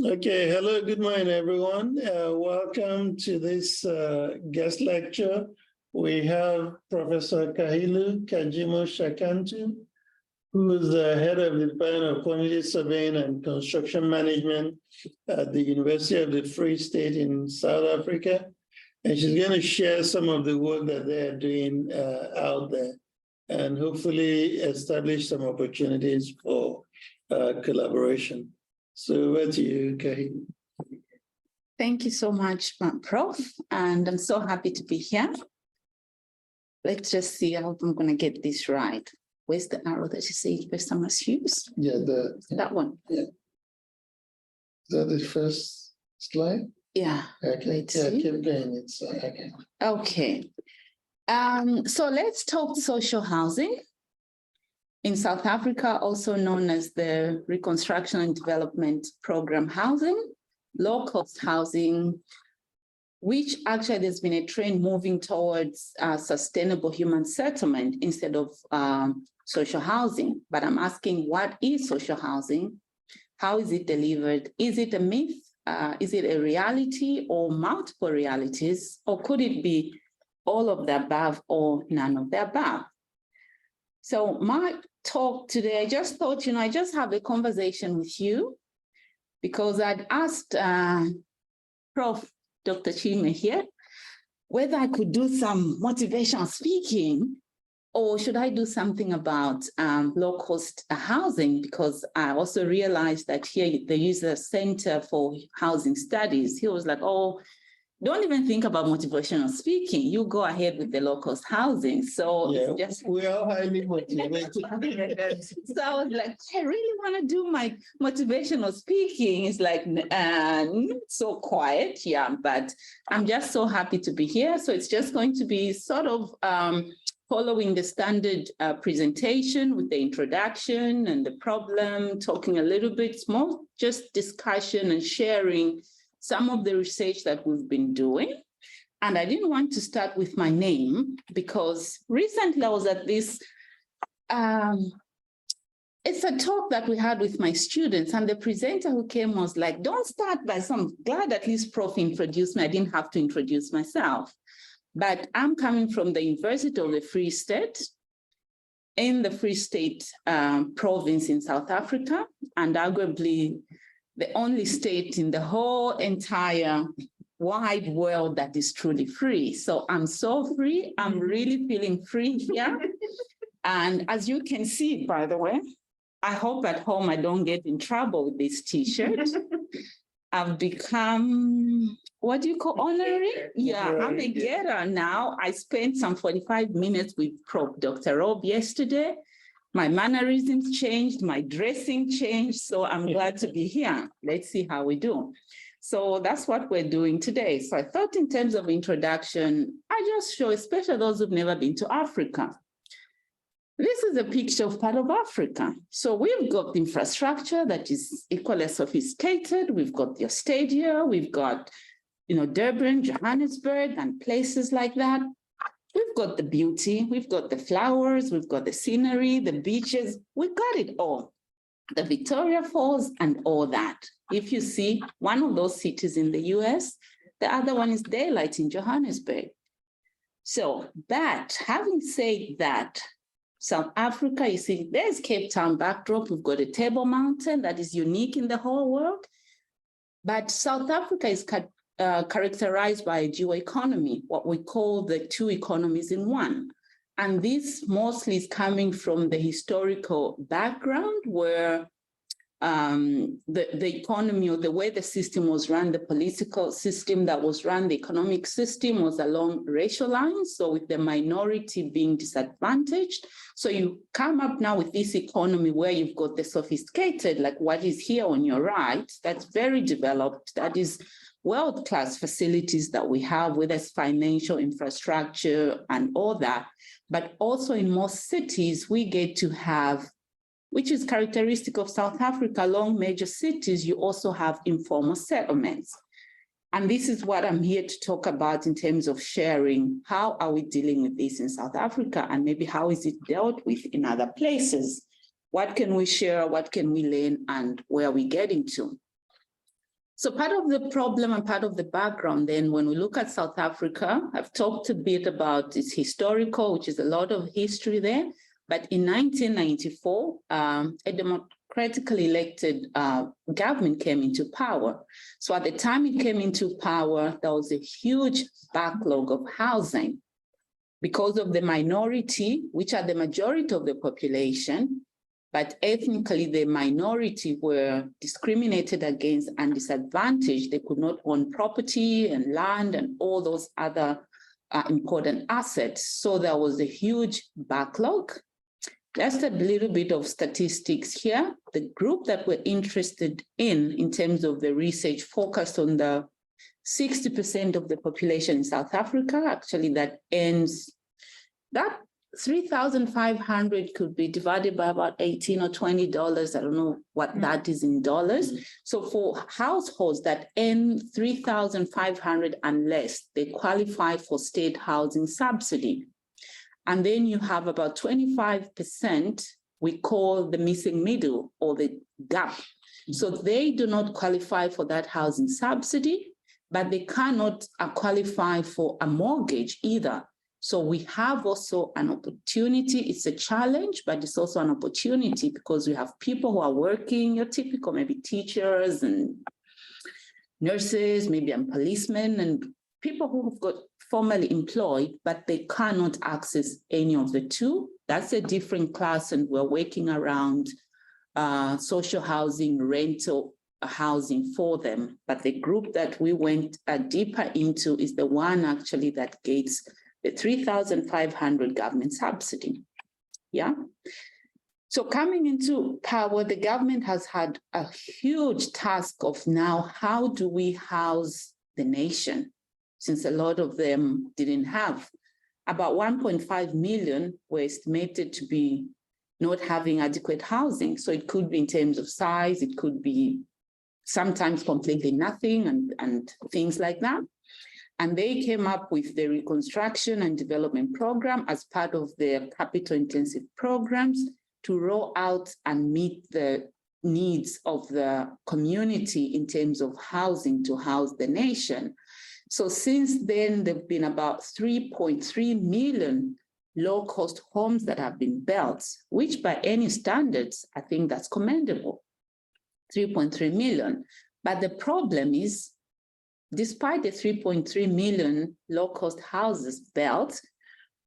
Okay, hello, good morning, everyone. Welcome to this guest lecture. We have Professor Kahilu Kajimo-Shakantu, who is the head of the Department of Quantity Surveying and Construction Management at the University of the Free State in South Africa. And she's going to share some of the work that they're doing out there and hopefully establish some opportunities for collaboration. So over to you, Kahilu. Thank you so much, Prof. And I'm so happy to be here. Let's just see how I'm going to get this right. Where's the arrow that you say first time as Hous? Yeah, that one. Yeah. Is that the first slide? Yeah. Okay. Yeah, keep going. It's okay. Okay. So let's talk social housing. In South Africa, also known as the Reconstruction and Development Program housing, low-cost housing, which actually there's been a trend moving towards sustainable human settlement instead of social housing. But I'm asking, what is social housing? How is it delivered? Is it a myth? Is it a reality or multiple realities? Or could it be all of the above or none of the above? So my talk today, I just thought, I just have a conversation with you because I'd asked Prof. Dr. Chime here whether I could do some motivational speaking or should I do something about low-cost housing, because I also realized that here they use a Center for Housing Studies. He was like, oh, don't even think about motivational speaking. You go ahead with the low-cost housing. So yeah, we are highly motivated. So I was like, I really want to do my motivational speaking. It's like, not so quiet, yeah, but I'm just so happy to be here. So it's just going to be sort of following the standard presentation with the introduction and the problem, talking a little bit more, just discussion and sharing some of the research that we've been doing. And I didn't want to start with my name because recently I was at this, it's a talk that we had with my students, and the presenter who came was like, don't start by some, glad at least Prof introduced me. I didn't have to introduce myself. But I'm coming from the University of the Free State, in the Free State province in South Africa, and arguably the only state in the whole entire wide world that is truly free. So I'm so free. I'm really feeling free here. And as you can see, by the way, I hope at home I don't get in trouble with this T-shirt. I've become, what do you call honorary? Yeah, I'm a getter now. I spent some 45 minutes with Prof. Dr. Rob yesterday. My mannerisms changed, my dressing changed, so I'm glad to be here. Let's see how we do. So that's what we're doing today. So I thought in terms of introduction, I just show, especially those who've never been to Africa. This is a picture of part of Africa. So we've got infrastructure that is equally sophisticated. We've got the stadia, we've got, Durban, Johannesburg, and places like that. We've got the beauty, we've got the flowers, we've got the scenery, the beaches, we've got it all. The Victoria Falls and all that. If you see one of those cities in the US, the other one is daylight in Johannesburg. So, but having said that, South Africa, you see, there's Cape Town backdrop. We've got a Table Mountain that is unique in the whole world. But South Africa is characterized by a dual economy, what we call the two economies in one. And this mostly is coming from the historical background where the economy or the way the system was run, the political system that was run, the economic system was along racial lines. So with the minority being disadvantaged. So you come up now with this economy where you've got the sophisticated, like what is here on your right, that's very developed, that is world-class facilities that we have, whether it's financial infrastructure and all that. But also in most cities, we get to have, which is characteristic of South Africa, along major cities, you also have informal settlements. And this is what I'm here to talk about in terms of sharing. How are we dealing with this in South Africa? And maybe how is it dealt with in other places? What can we share? What can we learn? And where are we getting to? So part of the problem and part of the background then, when we look at South Africa, I've talked a bit about its historical, which is a lot of history there. But in 1994, a democratically elected government came into power. So at the time it came into power, there was a huge backlog of housing because of the minority, which are the majority of the population, but ethnically the minority were discriminated against and disadvantaged. They could not own property and land and all those other important assets. So there was a huge backlog. Just a little bit of statistics here. The group that we're interested in terms of the research focused on the 60% of the population in South Africa, actually that ends, that 3,500 could be divided by about $18 or $20. I don't know what that is in dollars. So for households that earn 3,500 and less, they qualify for state housing subsidy. And then you have about 25% we call the missing middle or the gap. So they do not qualify for that housing subsidy, but they cannot qualify for a mortgage either. So we have also an opportunity. It's a challenge, but it's also an opportunity because we have people who are working, your typical maybe teachers and nurses, maybe a policemen, and people who have got formally employed, but they cannot access any of the two. That's a different class, and we're working around social housing, rental housing for them. But the group that we went deeper into is the one actually that gets the 3,500 government subsidy. Yeah. So coming into power, the government has had a huge task of now, how do we house the nation? Since a lot of them didn't have. About 1.5 million were estimated to be not having adequate housing. So it could be in terms of size, it could be sometimes completely nothing and things like that. And they came up with the reconstruction and development program as part of their capital intensive programs to roll out and meet the needs of the community in terms of housing to house the nation. So since then, there have been about 3.3 million low-cost homes that have been built, which by any standards, I think that's commendable, 3.3 million. But the problem is, despite the 3.3 million low-cost houses built,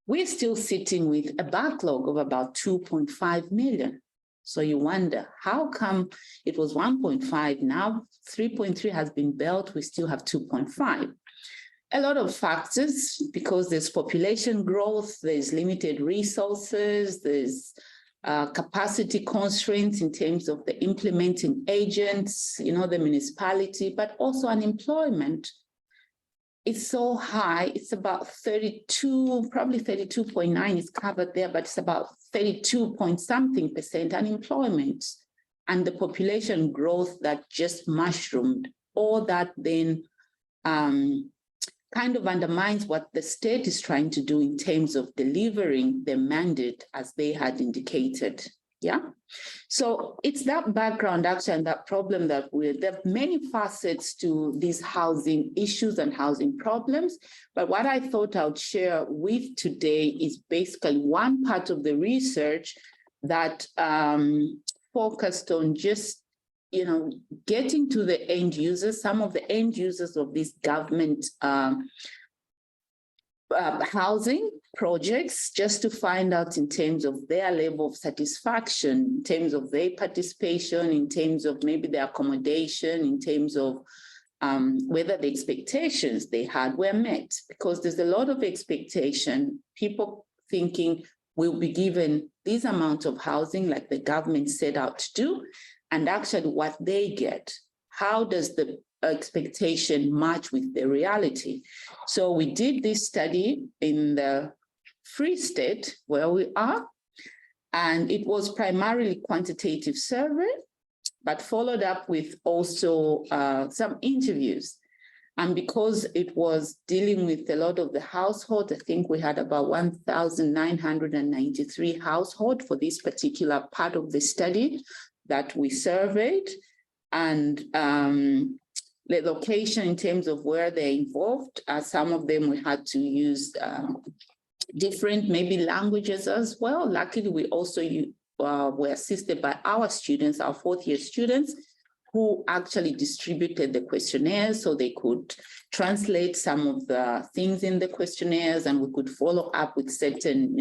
we're still sitting with a backlog of about 2.5 million. So you wonder, how come it was 1.5, now 3.3 has been built, we still have 2.5? A lot of factors, because there's population growth, there's limited resources, there's capacity constraints in terms of the implementing agents, the municipality, but also unemployment. It's so high, it's about 32, probably 32.9 is covered there, but it's about 32 point something % unemployment. And the population growth that just mushroomed, all that then kind of undermines what the state is trying to do in terms of delivering the mandate as they had indicated. Yeah. So it's that background actually and that problem that there are many facets to these housing issues and housing problems. But what I thought I would share with today is basically one part of the research that focused on just getting to the end users, some of the end users of these government housing projects, just to find out in terms of their level of satisfaction, in terms of their participation, in terms of maybe their accommodation, in terms of whether the expectations they had were met. Because there's a lot of expectation, people thinking we'll be given this amount of housing like the government set out to do, and actually what they get, how does the expectation match with the reality? So we did this study in the Free State where we are, and it was primarily quantitative survey, but followed up with also some interviews. And because it was dealing with a lot of the households, I think we had about 1,993 households for this particular part of the study that we surveyed. And the location in terms of where they're involved. Some of them we had to use different maybe languages as well. Luckily, we also were assisted by our students, our fourth-year students, who actually distributed the questionnaires so they could translate some of the things in the questionnaires, and we could follow up with certain,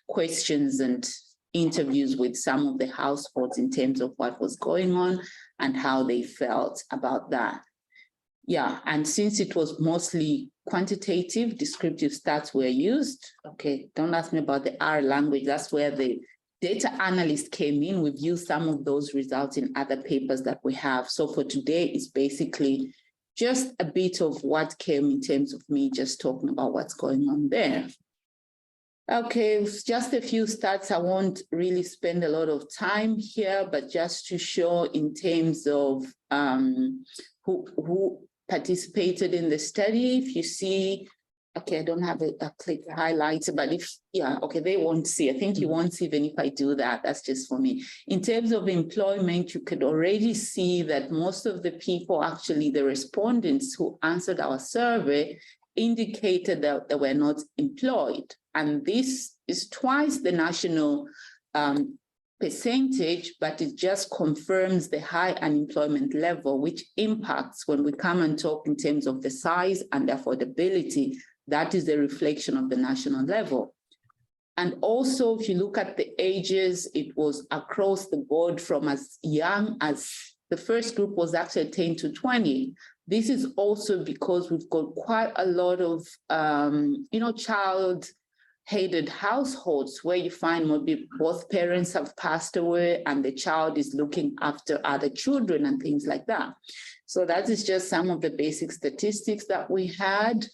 questions and interviews with some of the households in terms of what was going on and how they felt about that. Yeah, and since it was mostly quantitative, descriptive stats were used. Okay, don't ask me about the R language. That's where the data analyst came in. We've used some of those results in other papers that we have. So for today, it's basically just a bit of what came in terms of me just talking about what's going on there. Okay, just a few stats. I won't really spend a lot of time here, but just to show in terms of who participated in the study. If you see, okay, I don't have a click highlighter, but okay, they won't see. I think you won't see even if I do that. That's just for me. In terms of employment, you could already see that most of the people, actually the respondents who answered our survey, indicated that they were not employed. And this is twice the national percentage, but it just confirms the high unemployment level, which impacts when we come and talk in terms of the size and affordability. That is the reflection of the national level. And also, if you look at the ages, it was across the board from as young as the first group was actually 10 to 20. This is also because we've got quite a lot of, child-headed households where you find maybe both parents have passed away and the child is looking after other children and things like that. So that is just some of the basic statistics that we had.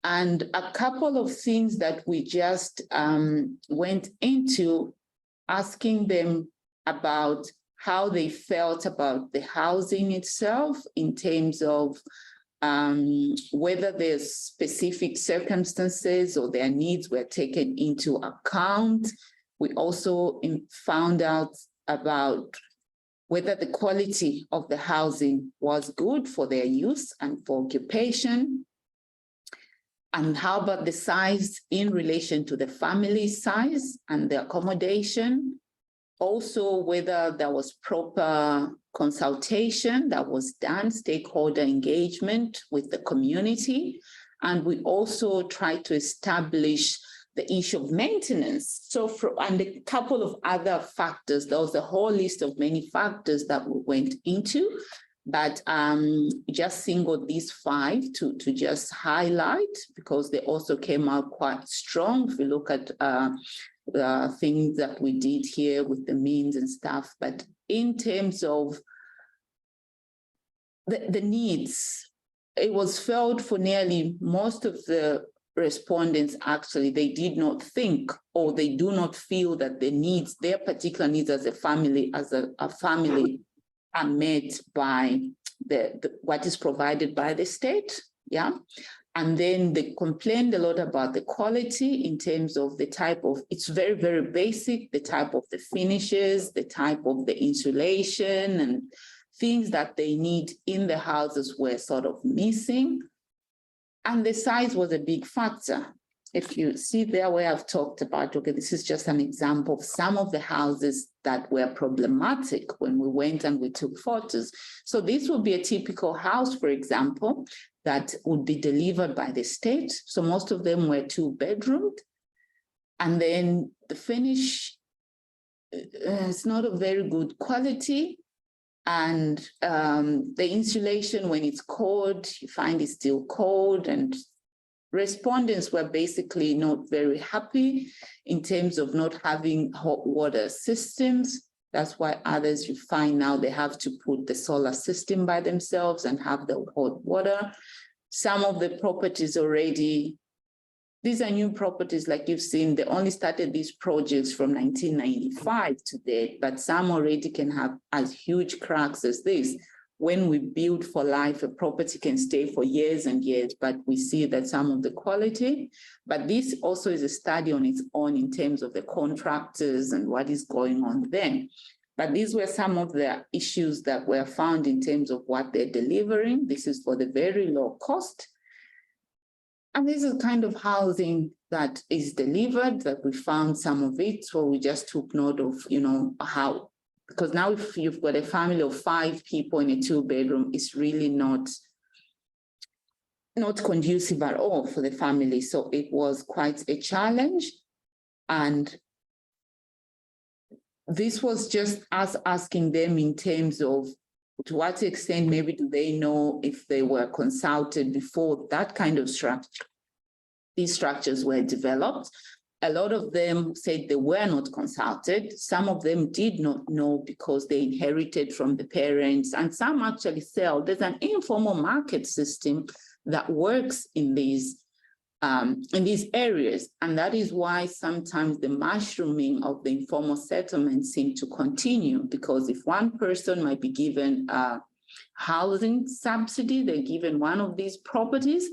And a couple of things that we just went into, asking them about how they felt about the housing itself in terms of whether there's specific circumstances or their needs were taken into account. We also found out about whether the quality of the housing was good for their use and for occupation. And how about the size in relation to the family size and the accommodation? Also, whether there was proper consultation that was done, stakeholder engagement with the community. And we also tried to establish the issue of maintenance. So, and a couple of other factors, there was a whole list of many factors that we went into, but just singled these 5 to just highlight because they also came out quite strong. If you look at the things that we did here with the means and stuff, but in terms of the needs, it was felt for nearly most of the respondents, actually, they did not think or they do not feel that the needs, their particular needs as a family, are met by what is provided by the state, yeah? And then they complained a lot about the quality in terms of the type of, it's very, very basic, the type of the finishes, the type of the insulation and things that they need in the houses were sort of missing. And the size was a big factor. If you see there where I've talked about, okay, this is just an example of some of the houses that were problematic when we went and we took photos. So this would be a typical house, for example, that would be delivered by the state. So most of them were 2-bedroomed. And then the finish is not of very good quality. And the insulation, when it's cold, you find it's still cold, and respondents were basically not very happy in terms of not having hot water systems. That's why others, you find now they have to put the solar system by themselves and have the hot water. Some of the properties already, these are new properties like you've seen, they only started these projects from 1995 to date, but some already can have as huge cracks as this. When we build for life, a property can stay for years and years, but we see that some of the quality, but this also is a study on its own in terms of the contractors and what is going on then. But these were some of the issues that were found in terms of what they're delivering. This is for the very low cost. And this is kind of housing that is delivered, that we found some of it. So we just took note of, how, because now if you've got a family of 5 people in a 2-bedroom, it's really not conducive at all for the family. So it was quite a challenge. And this was just us asking them in terms of to what extent maybe do they know if they were consulted before that kind of structure, these structures were developed. A lot of them said they were not consulted. Some of them did not know because they inherited from the parents, and some actually sell. There's an informal market system that works in these areas. And that is why sometimes the mushrooming of the informal settlements seem to continue, because if one person might be given a housing subsidy, they're given one of these properties,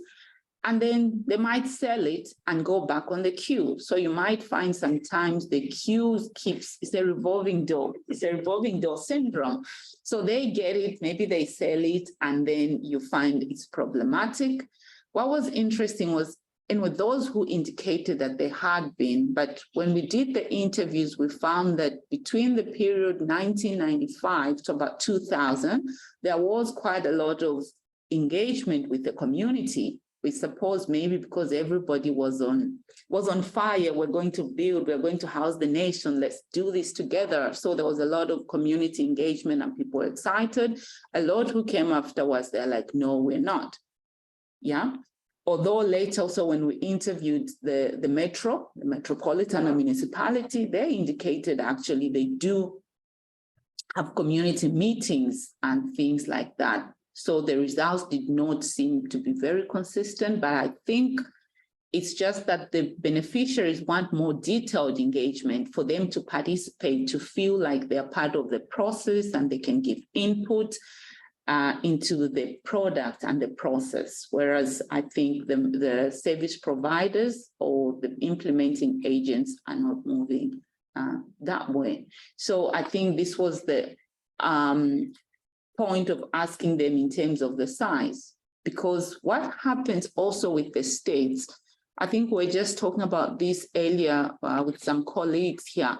and then they might sell it and go back on the queue. So you might find sometimes the queue it's a revolving door. It's a revolving door syndrome. So they get it, maybe they sell it, and then you find it's problematic. What was interesting was, and with those who indicated that they had been, but when we did the interviews, we found that between the period 1995 to about 2000, there was quite a lot of engagement with the community. We suppose maybe because everybody was on fire, we're going to build, we're going to house the nation, let's do this together. So there was a lot of community engagement and people were excited. A lot who came afterwards, they're like, no, we're not. Yeah. Although later also when we interviewed the metropolitan municipality, they indicated actually they do have community meetings and things like that. So the results did not seem to be very consistent, but I think it's just that the beneficiaries want more detailed engagement for them to participate, to feel like they're part of the process and they can give input into the product and the process. Whereas I think the service providers or the implementing agents are not moving that way. So I think this was the point of asking them in terms of the size, because what happens also with the states, I think we're just talking about this earlier with some colleagues here.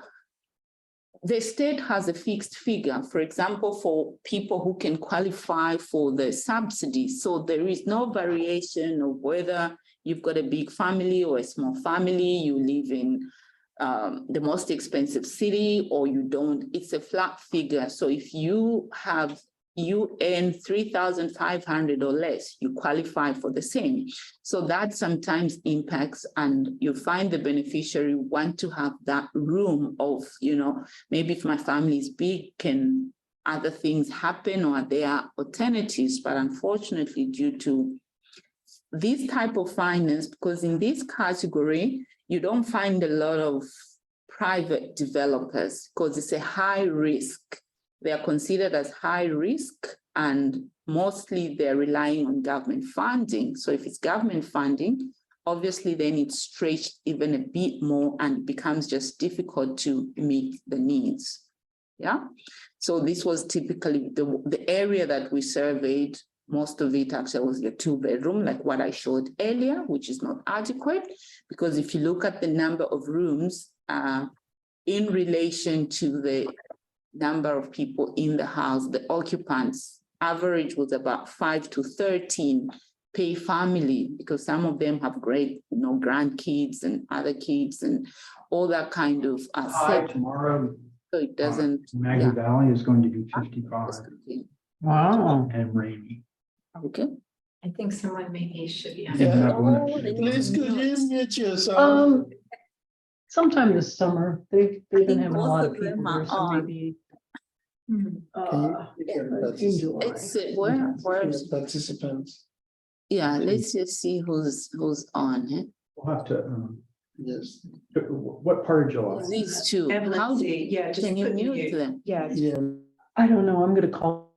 The state has a fixed figure, for example, for people who can qualify for the subsidy. So there is no variation of whether you've got a big family or a small family, you live in the most expensive city or you don't. It's a flat figure. So if you earn 3,500 or less, you qualify for the same. So that sometimes impacts, and you find the beneficiary want to have that room of, maybe if my family is big, can other things happen, or there are alternatives? But unfortunately, due to this type of finance, because in this category, you don't find a lot of private developers because it's a high risk. They are considered as high risk, and mostly they're relying on government funding. So if it's government funding, obviously then it's stretched even a bit more and it becomes just difficult to meet the needs. Yeah. So this was typically the area that we surveyed. Most of it actually was a 2-bedroom, like what I showed earlier, which is not adequate, because if you look at the number of rooms in relation to the number of people in the house, the occupants average was about 5 to 13 per family, because some of them have great, grandkids and other kids and all that kind of tomorrow. So it doesn't. Maggie Valley is going to be 55. Wow. And rainy. Okay. I think someone maybe should be on. Yeah. Yeah. Please, could you mute yourself? Sometime this summer, they've been having a both lot of of people them are there, so on. maybe. Mhm. In July. It's where Participants. yeah, let's just see who's on. Eh? We'll have to, Yes. what part of July? These two. Evelyn, How see, yeah, just can you put mute them? Yeah. Yeah. I don't know, I'm gonna call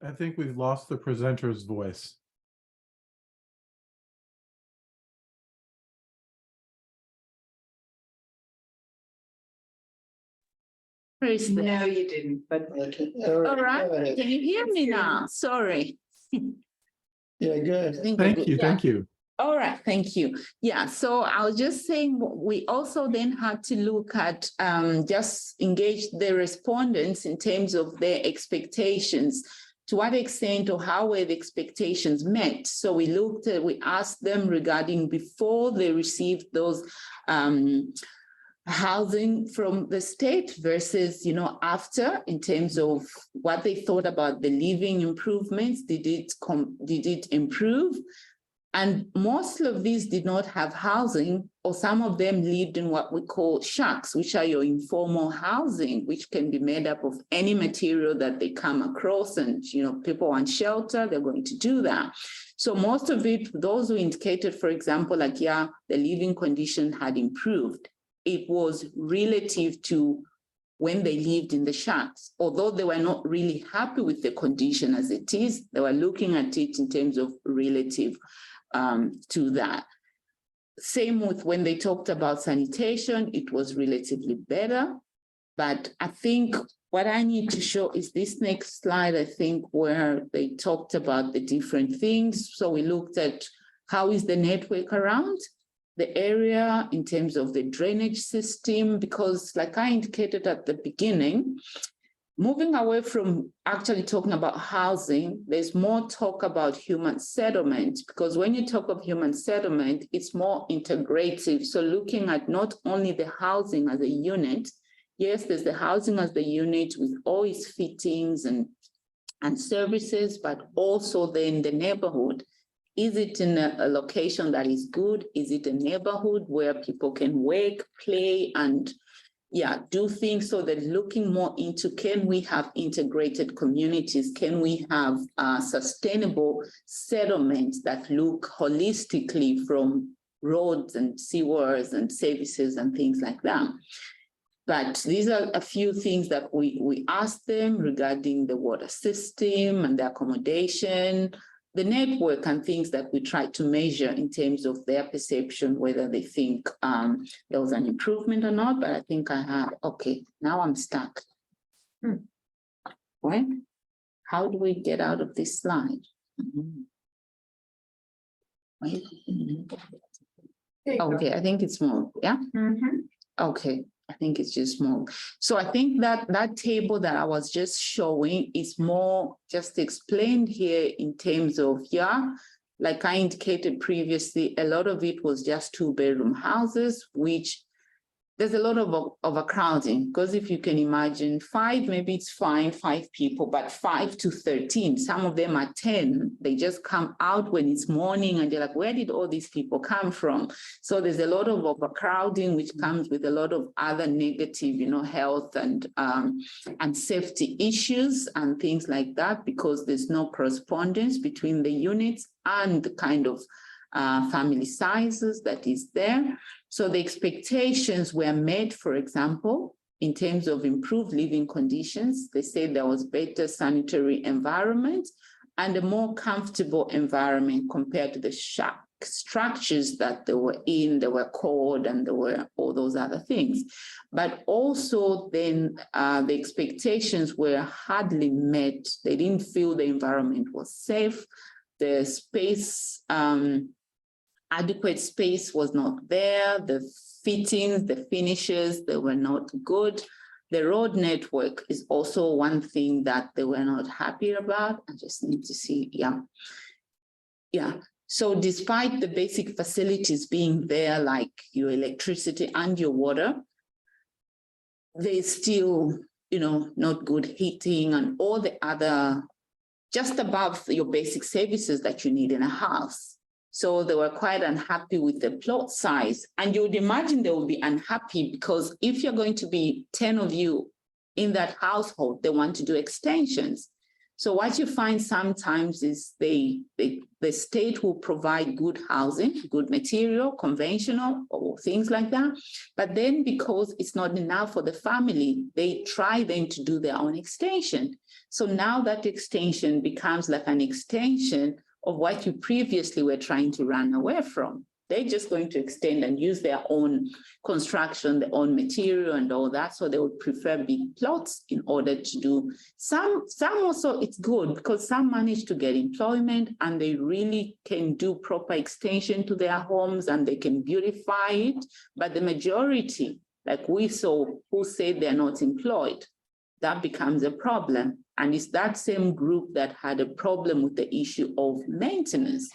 I think we've lost the presenter's voice. Where is that? No, you didn't, but Okay. All Go right, ahead. can you hear me now? Sorry. Yeah, go I ahead. think Thank I you, did. thank you. All right, thank you. Yeah, so I was just saying, we also then had to look at just engage the respondents in terms of their expectations. To what extent or how were the expectations met? So we asked them regarding before they received those housing from the state versus, after, in terms of what they thought about the living improvements. Did it improve? And most of these did not have housing, or some of them lived in what we call shacks, which are your informal housing, which can be made up of any material that they come across. And, people want shelter, they're going to do that. So most of it, those who indicated, for example, like, the living condition had improved. It was relative to when they lived in the shacks. Although they were not really happy with the condition as it is, they were looking at it in terms of relative to that. Same with when they talked about sanitation, it was relatively better. But I think what I need to show is this next slide, I think, where they talked about the different things. So we looked at how is the network around the area in terms of the drainage system, because like I indicated at the beginning, moving away from actually talking about housing, there's more talk about human settlement, because when you talk of human settlement, it's more integrative. So looking at not only the housing as a unit, yes, there's the housing as the unit with all its fittings and services, but also then the neighborhood. Is it in a location that is good? Is it a neighborhood where people can work, play, and do things? So that looking more into, can we have integrated communities? Can we have sustainable settlements that look holistically from roads and sewers and services and things like that? But these are a few things that we asked them regarding the water system and the accommodation, the network, and things that we tried to measure in terms of their perception, whether they think there was an improvement or not. But I think I have, okay, now I'm stuck. Right? How do we get out of this slide? Right? Okay, I think it's more, yeah? Okay, I think it's just more. So I think that table that I was just showing is more just explained here in terms of, like I indicated previously, a lot of it was just 2-bedroom houses, which there's a lot of overcrowding, because if you can imagine 5, maybe it's fine, 5 people, but 5 to 13, some of them are 10. They just come out when it's morning and they're like, where did all these people come from? So there's a lot of overcrowding, which comes with a lot of other negative, health and safety issues and things like that, because there's no correspondence between the units and the kind of family sizes that is there. So the expectations were met, for example, in terms of improved living conditions. They said there was better sanitary environment and a more comfortable environment compared to the shack structures that they were in. They were cold and there were all those other things. But also then the expectations were hardly met. They didn't feel the environment was safe. The space, adequate space was not there. The fittings, the finishes, they were not good. The road network is also one thing that they were not happy about. I just need to see, So despite the basic facilities being there, like your electricity and your water, there's still, not good heating and all the other, just above your basic services that you need in a house. So they were quite unhappy with the plot size. And you would imagine they would be unhappy because if you're going to be 10 of you in that household, they want to do extensions. So what you find sometimes is the state will provide good housing, good material, conventional, or things like that. But then because it's not enough for the family, they try then to do their own extension. So now that extension becomes like an extension of what you previously were trying to run away from. They're just going to extend and use their own construction, their own material and all that. So they would prefer big plots in order to do some also it's good because some manage to get employment and they really can do proper extension to their homes and they can beautify it. But the majority, like we saw, who said they're not employed, that becomes a problem. And it's that same group that had a problem with the issue of maintenance.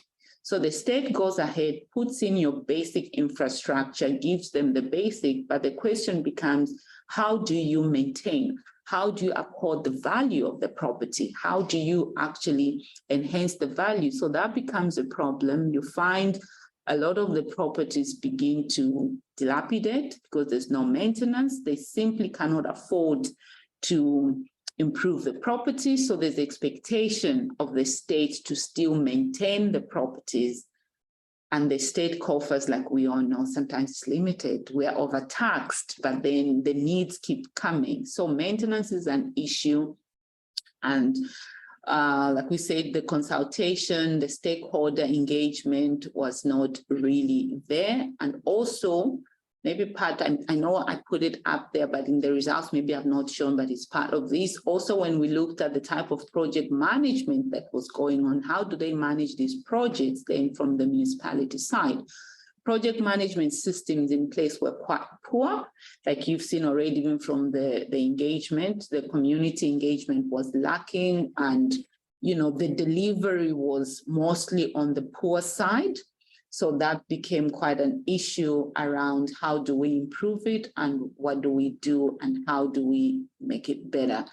So the state goes ahead, puts in your basic infrastructure, gives them the basic, but the question becomes, how do you maintain? How do you uphold the value of the property? How do you actually enhance the value? So that becomes a problem. You find a lot of the properties begin to dilapidate because there's no maintenance. They simply cannot afford to improve the property. So there's expectation of the state to still maintain the properties. And the state coffers, like we all know, sometimes it's limited. We're overtaxed, but then the needs keep coming. So maintenance is an issue. And like we said, the consultation, the stakeholder engagement was not really there. And also, maybe part, I know I put it up there, but in the results, maybe I've not shown, but it's part of this. Also, when we looked at the type of project management that was going on, how do they manage these projects then from the municipality side? Project management systems in place were quite poor, like you've seen already even from the engagement, the community engagement was lacking and, you know, the delivery was mostly on the poor side. So that became quite an issue around how do we improve it and what do we do and how do we make it better.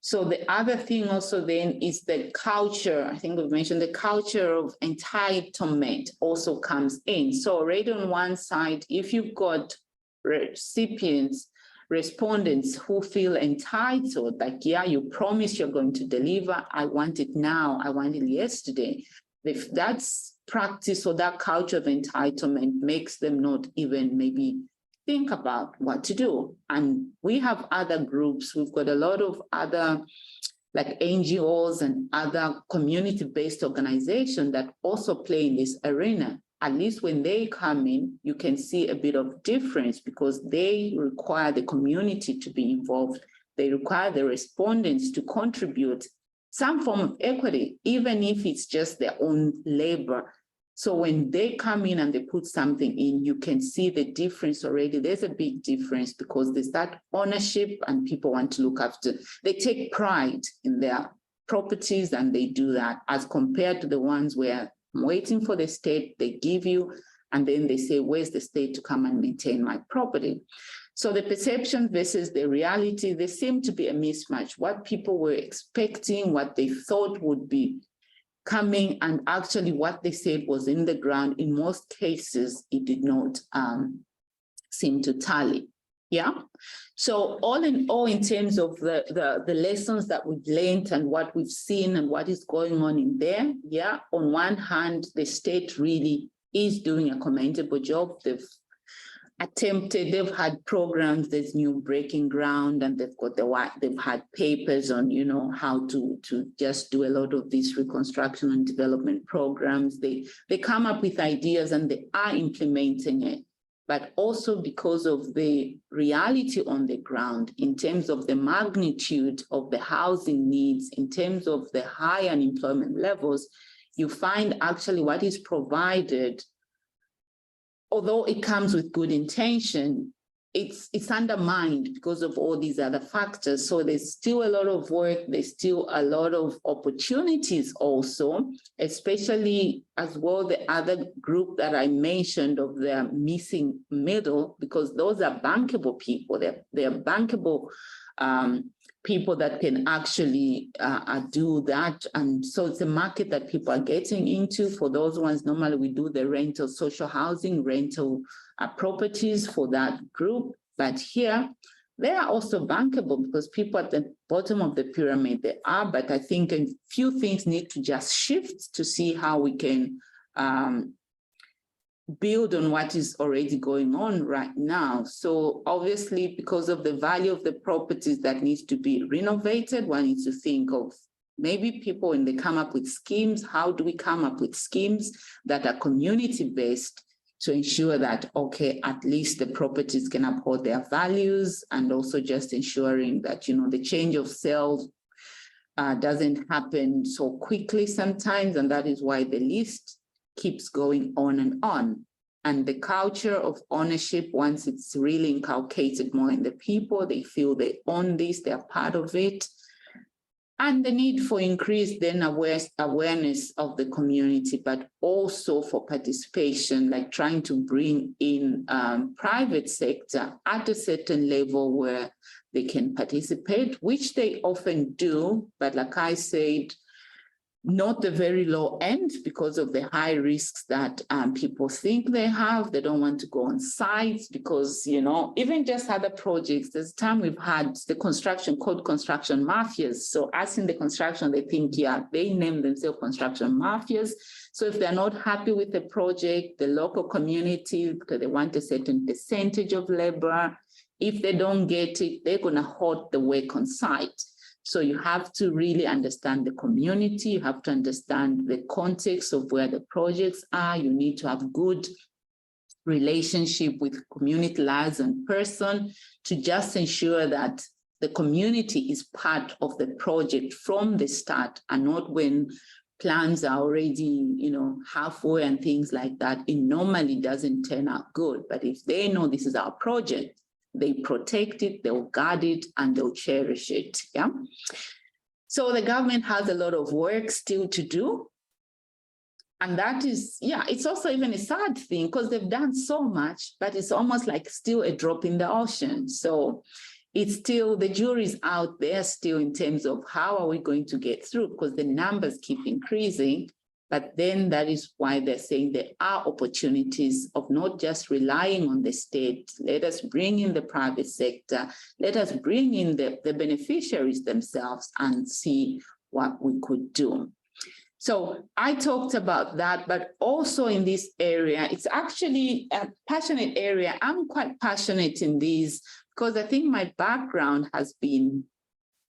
So the other thing also then is the culture. I think we've mentioned the culture of entitlement also comes in. So already on one side, if you've got recipients, respondents who feel entitled, like, yeah, you promised you're going to deliver, I want it now, I want it yesterday. If that's practice or that culture of entitlement makes them not even maybe think about what to do. And we have other groups, we've got a lot of other like NGOs and other community-based organizations that also play in this arena. At least when they come in, you can see a bit of difference because they require the community to be involved. They require the respondents to contribute some form of equity, even if it's just their own labor. So when they come in and they put something in, you can see the difference already. There's a big difference because there's that ownership and people want to look after. They take pride in their properties and they do that as compared to the ones where I'm waiting for the state, they give you, and then they say, where's the state to come and maintain my property? So the perception versus the reality, there seemed to be a mismatch. What people were expecting, what they thought would be coming, and actually what they said was in the ground, in most cases, it did not seem to tally. Yeah. So all in all, in terms of the lessons that we've learned and what we've seen and what is going on in there, yeah, on one hand, the state really is doing a commendable job. They've attempted, they've had programs, there's new breaking ground, and they've had papers on, you know, how to just do a lot of these reconstruction and development programs. They come up with ideas and they are implementing it. But also because of the reality on the ground, in terms of the magnitude of the housing needs, in terms of the high unemployment levels, you find actually what is provided, although it comes with good intention, it's undermined because of all these other factors. So there's still a lot of work, there's still a lot of opportunities also, especially as well the other group that I mentioned of the missing middle, because those are bankable people. They're bankable people that can actually do that. And so it's a market that people are getting into. For those ones, normally we do the rental, social housing, rental properties for that group. But here, they are also bankable because people at the bottom of the pyramid, they are, but I think a few things need to just shift to see how we can build on what is already going on right now. So obviously, because of the value of the properties that needs to be renovated, one needs to think of maybe people, when they come up with schemes, how do we come up with schemes that are community-based to ensure that, okay, at least the properties can uphold their values, and also just ensuring that, you know, the change of sales doesn't happen so quickly sometimes, and that is why the list keeps going on and on. And the culture of ownership, once it's really inculcated more in the people, they feel they own this, they're part of it. And the need for increased then awareness of the community, but also for participation, like trying to bring in private sector at a certain level where they can participate, which they often do, but like I said, not the very low end because of the high risks that people think they have. They don't want to go on sites because, you know, even just other projects, there's a time we've had the construction called construction mafias. So as in the construction, they think, yeah, they name themselves construction mafias. So if they're not happy with the project, the local community, because they want a certain percentage of labor, if they don't get it, they're going to halt the work on site. So you have to really understand the community. You have to understand the context of where the projects are. You need to have good relationship with community liaison person to just ensure that the community is part of the project from the start, and not when plans are already, you know, halfway and things like that. It normally doesn't turn out good. But if they know this is our project, they protect it, they'll guard it, and they'll cherish it, yeah? So the government has a lot of work still to do. And that is, yeah, it's also even a sad thing because they've done so much, but it's almost like still a drop in the ocean. So it's still, the jury's out there still in terms of how are we going to get through, because the numbers keep increasing. But then that is why they're saying there are opportunities of not just relying on the state. Let us bring in the private sector. Let us bring in the beneficiaries themselves and see what we could do. So I talked about that, but also in this area, it's actually a passionate area. I'm quite passionate in these because I think my background has been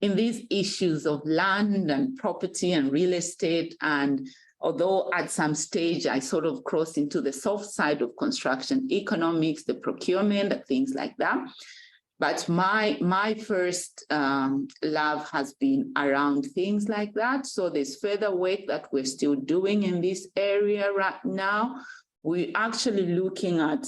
in these issues of land and property and real estate. And although at some stage I sort of crossed into the soft side of construction economics, the procurement, things like that. But my first love has been around things like that. So there's further work that we're still doing in this area right now. We're actually looking at,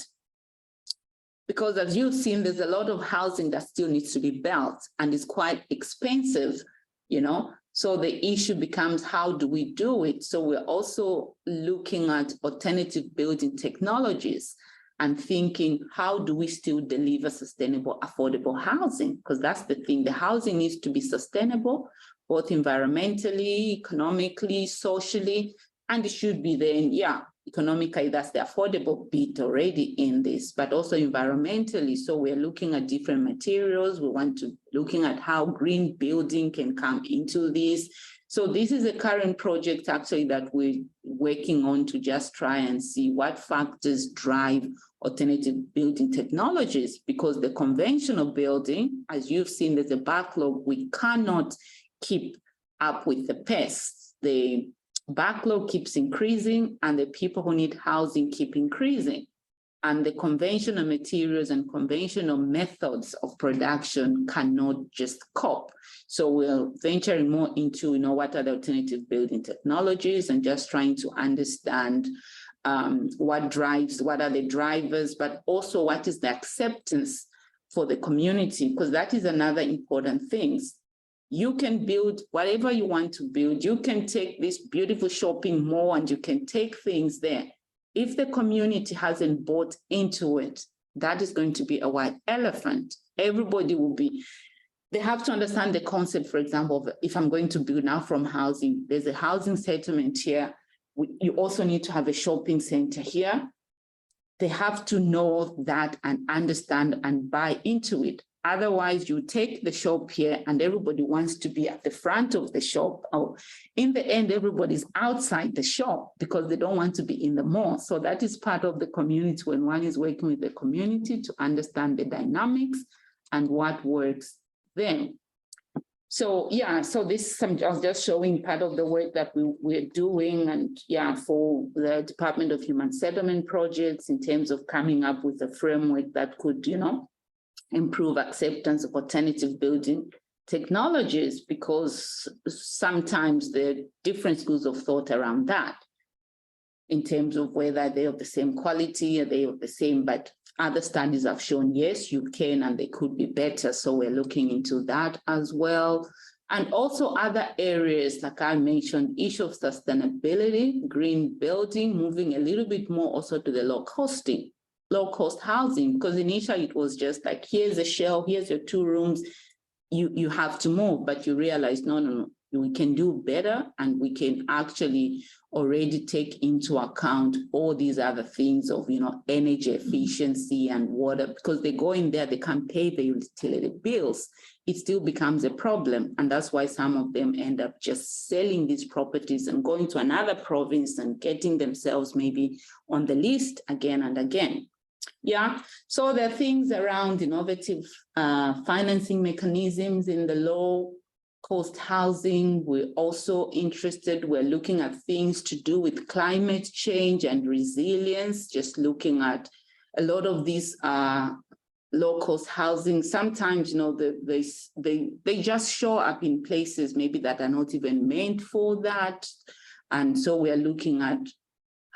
because as you've seen, there's a lot of housing that still needs to be built and it's quite expensive, you know? So the issue becomes, how do we do it? So we're also looking at alternative building technologies and thinking, how do we still deliver sustainable, affordable housing? Because that's the thing, the housing needs to be sustainable, both environmentally, economically, socially, and it should be then, yeah, economically, that's the affordable bit already in this, but also environmentally. So we're looking at different materials. We want to looking at how green building can come into this. So this is a current project actually that we're working on to just try and see what factors drive alternative building technologies, because the conventional building, as you've seen, there's a backlog. We cannot keep up with the pace. The backlog keeps increasing and the people who need housing keep increasing. And the conventional materials and conventional methods of production cannot just cope. So we're venturing more into, you know, what are the alternative building technologies and just trying to understand what drives, what are the drivers, but also what is the acceptance for the community, because that is another important thing. You can build whatever you want to build. You can take this beautiful shopping mall and you can take things there. If the community hasn't bought into it, that is going to be a white elephant. Everybody will be, they have to understand the concept, for example, of if I'm going to build now from housing, there's a housing settlement here. You also need to have a shopping center here. They have to know that and understand and buy into it. Otherwise, you take the shop here and everybody wants to be at the front of the shop. Or in the end, everybody's outside the shop because they don't want to be in the mall. So that is part of the community when one is working with the community to understand the dynamics and what works then. So yeah, so this I was just showing part of the work that we're doing, and yeah, for the Department of Human Settlement projects in terms of coming up with a framework that could, improve acceptance of alternative building technologies, because sometimes there are different schools of thought around that in terms of whether they're of the same quality, are they of the same, but other studies have shown, yes, you can, and they could be better. So we're looking into that as well. And also other areas, like I mentioned, issue of sustainability, green building, moving a little bit more also to the low cost housing, because initially it was just like, here's a shell, here's your 2 rooms, you have to move, but you realize, no, we can do better, and we can actually already take into account all these other things of, energy efficiency and water, because they go in there, they can't pay the utility bills. It still becomes a problem. And that's why some of them end up just selling these properties and going to another province and getting themselves maybe on the list again and again. Yeah, so there are things around innovative financing mechanisms in the low cost housing. We're also interested, we're looking at things to do with climate change and resilience, just looking at a lot of these low cost housing. Sometimes, they just show up in places maybe that are not even meant for that. And so we are looking at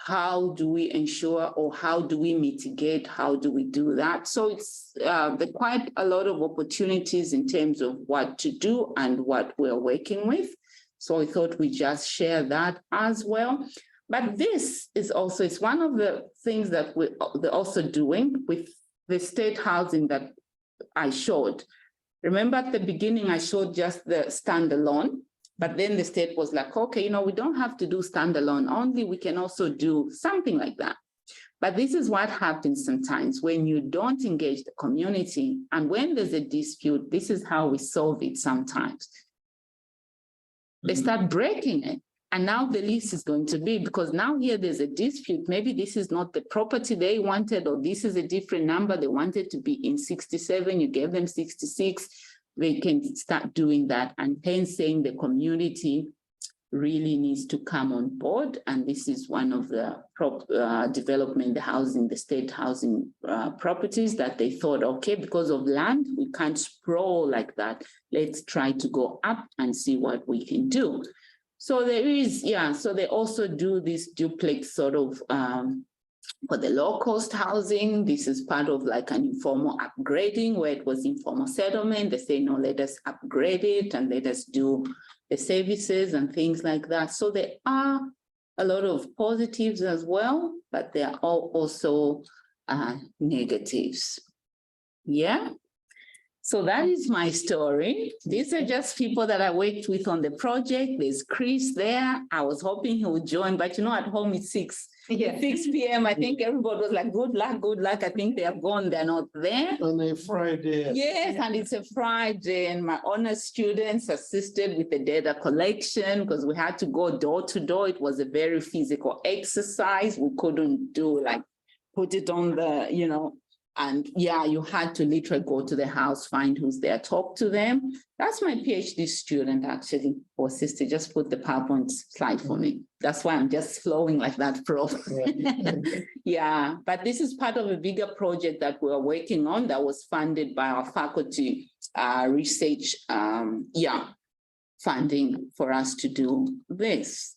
how do we ensure, or how do we mitigate, how do we do that? So it's quite a lot of opportunities in terms of what to do and what we're working with. So I thought we just share that as well. But this is also, it's one of the things that we're also doing with the state housing that I showed. Remember at the beginning, I showed just the standalone. But then the state was like, okay, we don't have to do standalone only, we can also do something like that. But this is what happens sometimes when you don't engage the community. And when there's a dispute, this is how we solve it sometimes. They start breaking it. And now the lease is going to be, because now here there's a dispute. Maybe this is not the property they wanted, or this is a different number. They wanted to be in 67, you gave them 66. They can start doing that, and hence saying the community really needs to come on board. And this is one of the development, the state housing properties that they thought, okay, because of land, we can't sprawl like that. Let's try to go up and see what we can do. So there is, so they also do this duplex sort of for the low cost housing. This is part of like an informal upgrading where it was informal settlement. They say, no, let us upgrade it and let us do the services and things like that. So there are a lot of positives as well, but there are also negatives. Yeah. So that is my story. These are just people that I worked with on the project. There's Chris there. I was hoping he would join, but at home it's 6 p.m. I think everybody was like, good luck, good luck. I think they have gone, they're not there. On a Friday. Yes, and it's a Friday, and my honors students assisted with the data collection because we had to go door to door. It was a very physical exercise. We couldn't do like, put it on the, and you had to literally go to the house, find who's there, talk to them. That's my PhD student, actually, or sister, just put the PowerPoint slide for me. That's why I'm just flowing like that, Prof. Yeah, but this is part of a bigger project that we're working on that was funded by our faculty research, funding for us to do this.